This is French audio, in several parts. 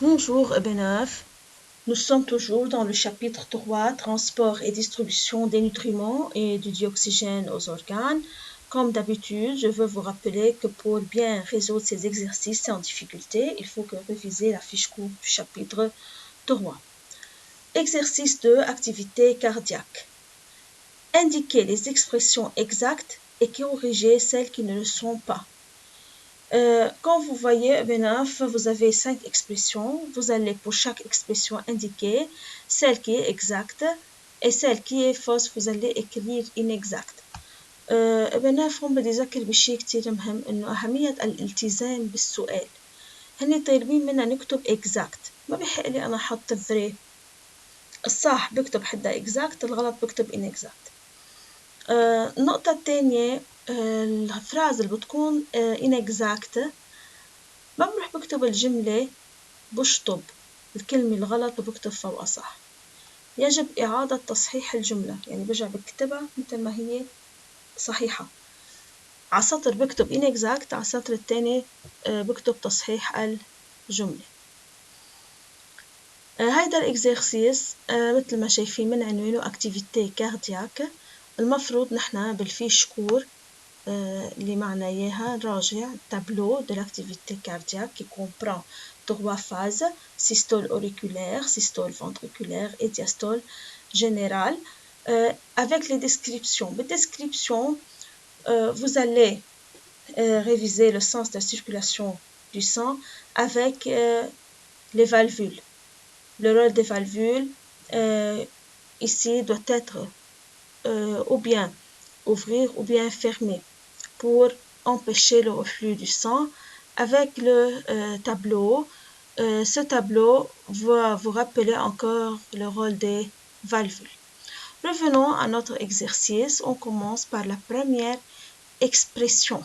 Bonjour Benaf, nous sommes toujours dans le chapitre 3, transport et distribution des nutriments et du dioxygène aux organes. Comme d'habitude, je veux vous rappeler que pour bien résoudre ces exercices en difficulté, il faut que réviser la fiche courte du chapitre 3. Exercice 2, activité cardiaque. Indiquez les expressions exactes et corrigez celles qui ne le sont pas. Quand vous voyez Benaf, vous avez 5 expressions. Vous allez pour chaque expression indiquer celle qui est exacte et celle qui est fausse, vous allez écrire inexact. بناف هم بدي أذكر بشي كتير مهم إنه أهمية الالتزام بالسؤال. هني طالبين منا نكتب exact، ما بحق لي أنا أحط very. الصح بكتب حدها exact، الغلط بكتب inexact. النقطة التانية الفراز اللي بتكون inexact ما بروح بكتب الجملة بشطب الكلمة الغلط وبكتب فوقها صح. يجب إعادة تصحيح الجملة، يعني برجع بكتبها مثل ما هي صحيحة. على سطر بكتب inexact، على السطر التاني بكتب تصحيح الجملة. هيدا الإكزرسيس مثل ما شايفين من عنوانه activité cardiaque. المفروض نحنا بالفيش كور اللي معنا إياها نراجع tableau de l'activité cardiaque qui comprend 3 phases, systole auriculaire, systole ventriculaire et diastole générale, avec les descriptions. Les descriptions, vous allez réviser le sens de la circulation du sang avec les valvules. Le rôle des valvules ici doit être ou bien ouvrir ou bien fermer pour empêcher le reflux du sang. Avec le tableau, ce tableau va vous rappeler encore le rôle des valvules. Revenons à notre exercice. On commence par la première expression.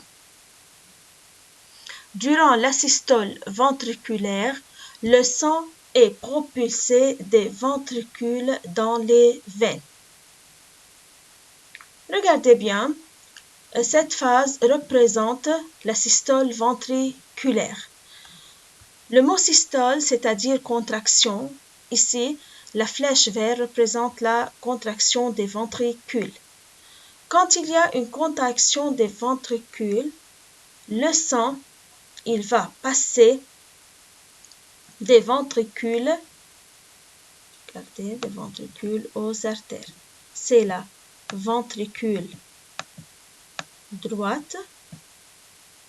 Durant la systole ventriculaire, le sang est propulsé des ventricules dans les veines. Regardez bien. Cette phase représente la systole ventriculaire. Le mot systole, c'est-à-dire contraction, ici, la flèche verte représente la contraction des ventricules. Quand il y a une contraction des ventricules, le sang, il va passer des ventricules, regardez, des ventricules aux artères. C'est la ventricule droite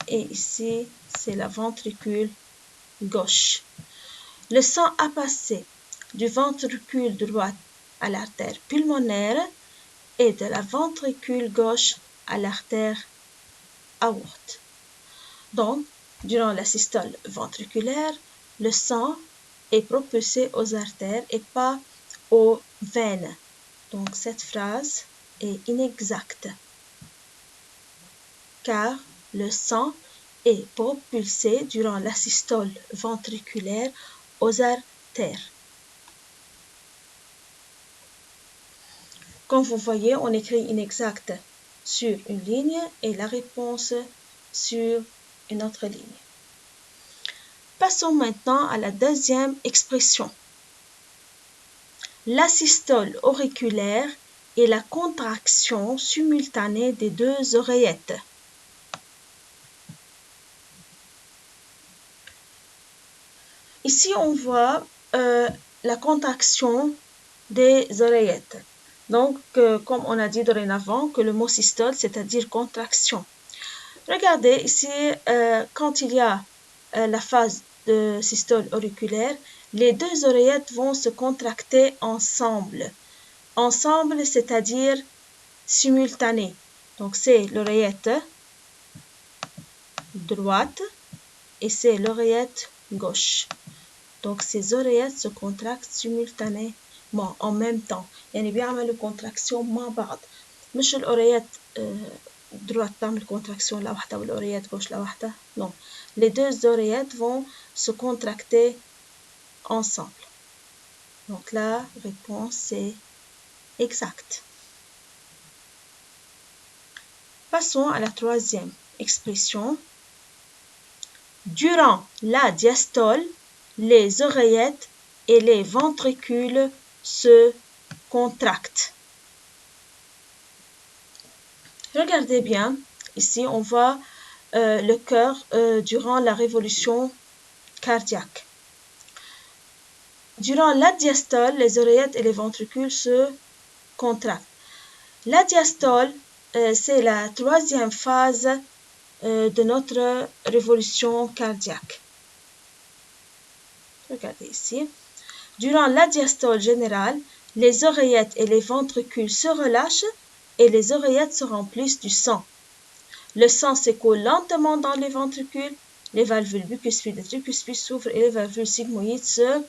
et ici c'est la ventricule gauche. Le sang a passé du ventricule droit à l'artère pulmonaire et de la ventricule gauche à l'artère aorte. Donc, durant la systole ventriculaire, le sang est propulsé aux artères et pas aux veines. Donc, cette phrase est inexacte car le sang est propulsé durant la systole ventriculaire aux artères. Comme vous voyez, on écrit inexact sur une ligne et la réponse sur une autre ligne. Passons maintenant à la deuxième expression. La systole auriculaire est la contraction simultanée des deux oreillettes. Ici, on voit la contraction des oreillettes. Donc, comme on a dit dorénavant, que le mot systole, c'est-à-dire contraction. Regardez ici, quand il y a la phase de systole auriculaire, les deux oreillettes vont se contracter ensemble. Ensemble, c'est-à-dire simultané. Donc, c'est l'oreillette droite et c'est l'oreillette gauche. Donc, ces oreillettes se contractent simultanément en même temps. يعني بيعملوا contraction مع بعض. مش الأوريات droite تعمل contraction لوحدها والأوريات gauche لوحدها. Non. Les deux oreillettes vont se contracter ensemble. Donc, la réponse est exacte. Passons à la troisième expression. Durant la diastole, les oreillettes et les ventricules se contractent. Regardez bien, ici on voit le cœur durant la révolution cardiaque. Durant la diastole, les oreillettes et les ventricules se contractent. La diastole, c'est la troisième phase de notre révolution cardiaque. Regardez ici. Durant la diastole générale, les oreillettes et les ventricules se relâchent et les oreillettes se remplissent du sang. Le sang s'écoule lentement dans les ventricules, les valvules bicuspides et tricuspides s'ouvrent et les valvules sigmoïdes se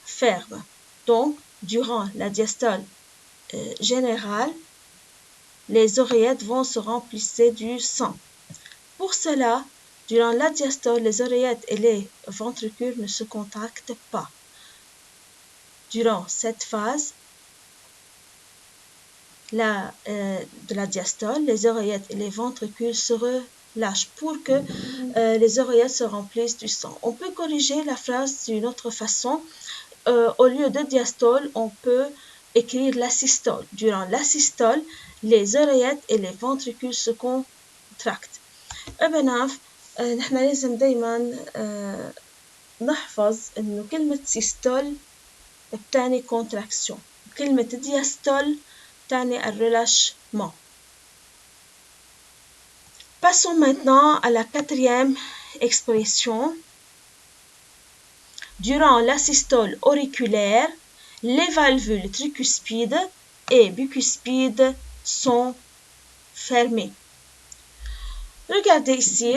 ferment. Donc, durant la diastole générale, les oreillettes vont se remplir du sang. Pour cela, durant la diastole, les oreillettes et les ventricules ne se contractent pas. Durant cette phase de la diastole, les oreillettes et les ventricules se relâchent pour que les oreillettes se remplissent du sang. On peut corriger la phrase d'une autre façon. Au lieu de diastole, on peut écrire la systole. Durant la systole, les oreillettes et les ventricules se contractent. بنعرف نحن لازم دايما نحفظ إنه كلمة systole بتعني contraction. كلمة diastole تعني الرelâchement. Passons maintenant à la quatrième expression. Durant la systole auriculaire, les valvules tricuspides et bicuspides sont fermées. Regardez ici,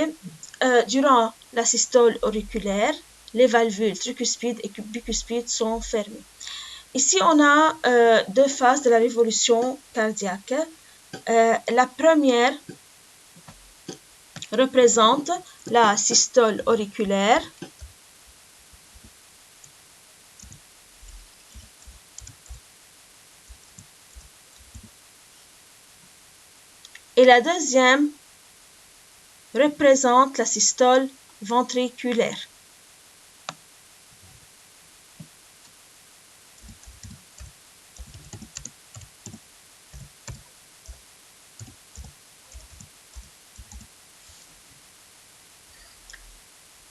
durant la systole auriculaire, les valvules tricuspides et bicuspides sont fermées. Ici, on a deux phases de la révolution cardiaque. La première représente la systole auriculaire. Et la deuxième représente la systole ventriculaire.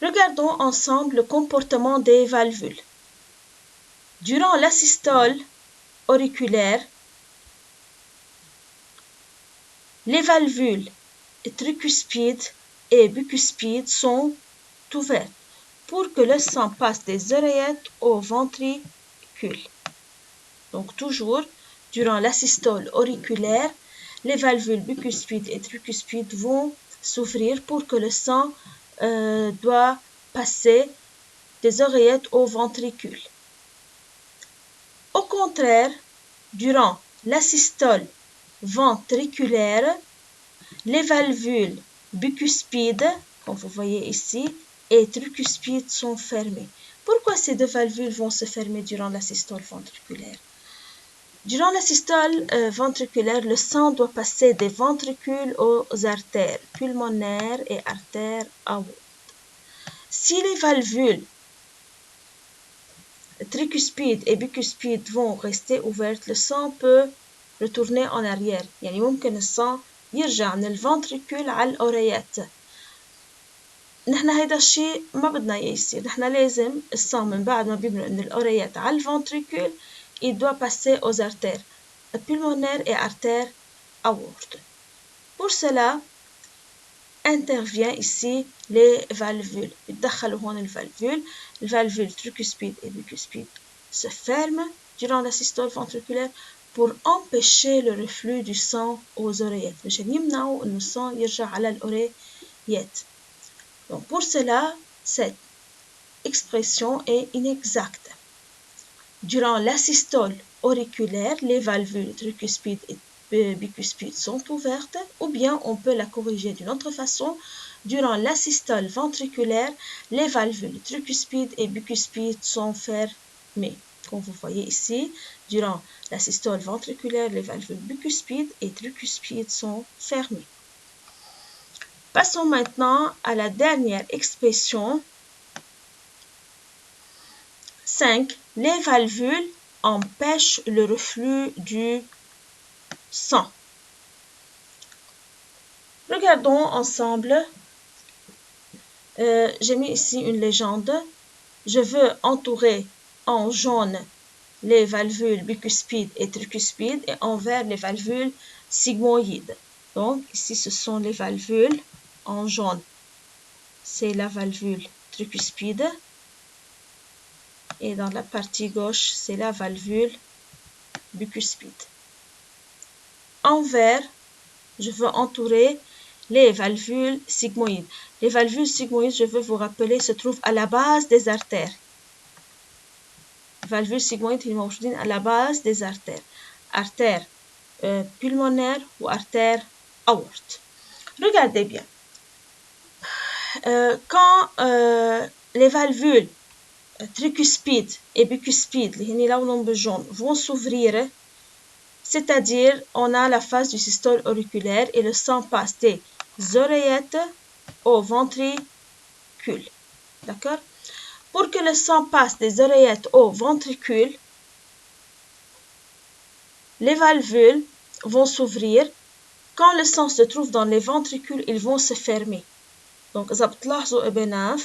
Regardons ensemble le comportement des valvules. Durant la systole auriculaire, les valvules tricuspides et bicuspides sont ouvertes pour que le sang passe des oreillettes aux ventricules. Donc toujours, durant la systole auriculaire, les valvules bicuspides et tricuspides vont s'ouvrir pour que le sang doit passer des oreillettes aux ventricules. Au contraire, durant la systole ventriculaire, les valvules bicuspides, comme vous voyez ici, et tricuspides sont fermées. Pourquoi ces deux valvules vont se fermer durant la systole ventriculaire? Durant la systole ventriculaire, le sang doit passer des ventricules aux artères pulmonaires et artères aortes. Si les valvules tricuspides et bicuspides vont rester ouvertes, le sang peut retourner en arrière. يعني ممكن الصang يرجع من الفنتريكول على الأوريات. نحن هيدا الشيء ما بدنا إياه يصير. نحن لازم الصang من بعد ما بيمرق من الأوريات على الفنتريكول il doit passer aux artères pulmonaires et artères aortes. Pour cela, intervient ici les valvules. بيتدخلوا هون الفالفول tricuspide et bicuspide se ferment durant la systole ventriculaire pour empêcher le reflux du sang aux oreillettes. مشان يمنعوا إنه الصang يرجع على الأوريات. Donc pour cela, cette expression est inexacte. Durant la systole auriculaire, les valvules tricuspides et bicuspides sont ouvertes, ou bien on peut la corriger d'une autre façon. Durant la systole ventriculaire, les valvules tricuspides et bicuspides sont fermées. Comme vous voyez ici, durant la systole ventriculaire, les valvules bicuspides et tricuspides sont fermées. Passons maintenant à la dernière expression. 5. Les valvules empêchent le reflux du sang. Regardons ensemble. J'ai mis ici une légende. Je veux entourer en jaune les valvules bicuspides et tricuspides et en vert les valvules sigmoïdes. Donc ici ce sont les valvules en jaune. C'est la valvule tricuspide et dans la partie gauche c'est la valvule bicuspide. En vert, je veux entourer les valvules sigmoïdes. Les valvules sigmoïdes, je veux vous rappeler, se trouvent à la base des artères. Valvules sigmoïdes هي موجودين à la base des artères. Artère pulmonaire ou artère aorte. Regardez bien. Quand les valvules tricuspides et bicuspides, اللي هني لونهم بالجون, vont s'ouvrir, c'est-à-dire on a la phase du systole auriculaire et le sang passe des oreillettes au ventricule. D'accord? Pour que le sang passe des oreillettes au ventricule, les valvules vont s'ouvrir. Quand le sang se trouve dans les ventricules, ils vont se fermer. Donc, إذا بتلاحظوا بنات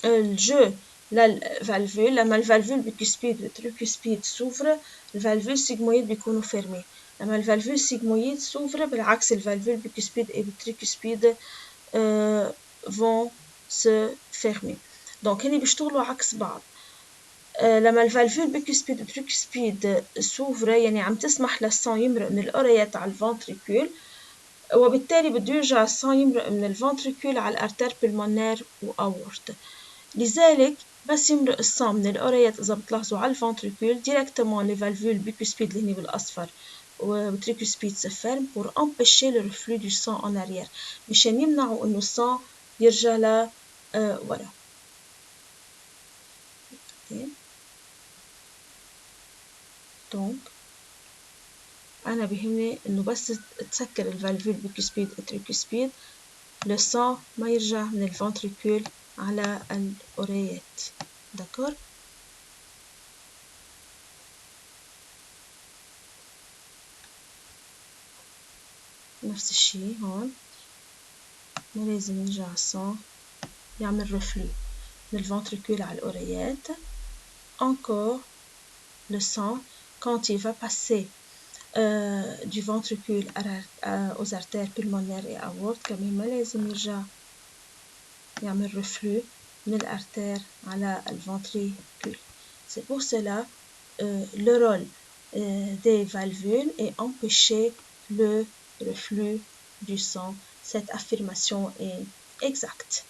الجeu الفالفول لما الفالفول bicuspide والtricuspide s'ouvre, الفالفول sigmoïde بيكونوا fermés. لما الفالفول sigmoïde s'ouvre, بالعكس الفالفول bicuspide et tricuspide vont se fermer. Donc هني بيشتغلوا عكس بعض. لما الفالفول bicuspide و tricuspide s'ouvre يعني عم تسمح للسان يمرق من الأوريات على الفنتريكول, وبالتالي بده يرجع السان يمرق من الفنتريكول على الارتير بلمونير وأورت. لذلك بس يمرق السان من الأوريات إذا بتلاحظوا على الفنتريكول directement les valvules bicuspides اللي هني بالأصفر والtricuspide se ferment pour empêcher le reflux du sang en arrière, مشان يمنعوا إنه السان يرجع ل ورا. Donc أنا بيهمني إنه بس تسكر الفالفول bicuspide et tricuspide, le sang ما يرجع من الفنتريكول على الأوريات. D'accord? نفس الشي هون, ما لازم يرجع السان يعمل reflux من الفنتريكول على الأوريات. Encore, le sang, quand il va passer du ventricule aux artères pulmonaires et aortes, كمان ما لازم يرجع يعمل reflux من الارtère على الventricule. C'est pour cela le rôle des valvules est empêcher le reflux du sang. Cette affirmation est exacte.